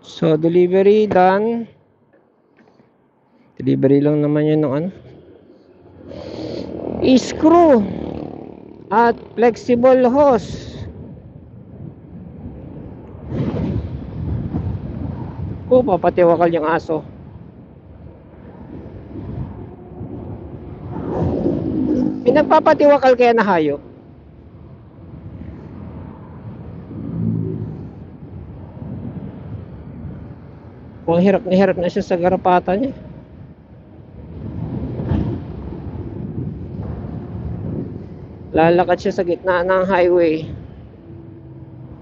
So, delivery done. Delivery lang naman yun ng ano. Screw at flexible hose. Papatiwakal yung aso. May nagpapatiwakal kaya na hayop? Kung hirap na siya sa garapatan niya. Lalakad siya sa gitna ng highway.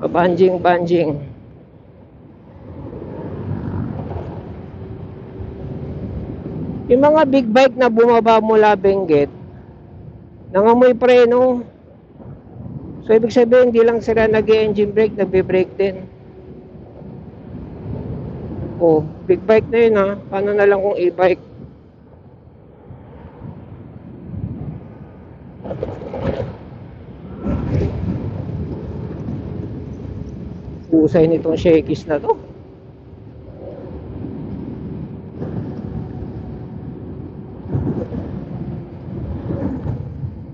Banjing. Yung mga big bike na bumaba mula Benguet, nangamoy preno. So ibig sabihin, hindi lang sila nag-engine brake, nagbe-brake din. Big bike na yun ha. Paano na lang kung e-bike? Usay nitong shakies na to.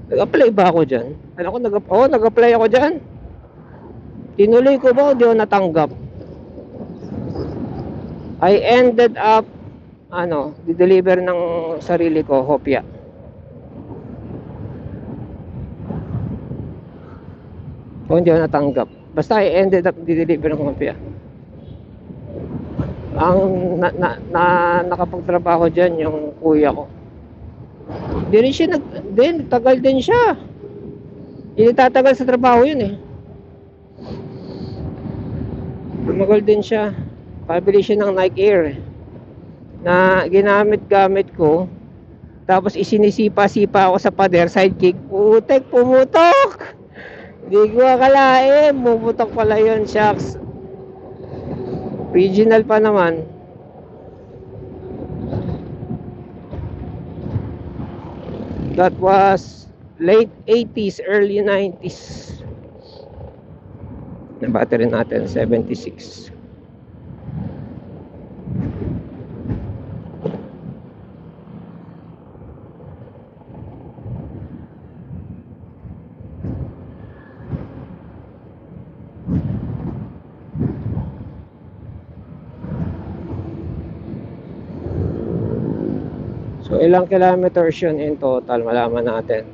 Nag-apply ba ako dyan? Nag-apply ako dyan. Tinuloy ko ba o di ako natanggap? I ended up di-deliver ng sarili ko, hopya. O hindi ako natanggap. Basta I ended up di-deliver ng hopya. Ang nakapagtrabaho dyan yung kuya ko. Tagal din siya. Hindi tatagal sa trabaho yun eh. Tumagal din siya. Pabili siya ng Nike Air na ginamit-gamit ko. Tapos isinisipa-sipa ako sa pader, sidekick. Putek, pumutok! Hindi ko akalain. Pumutok pala yun, shucks. Original pa naman. That was late 80s, early 90s. Na battery natin 76. So ilang kilometers yun in total, malaman natin.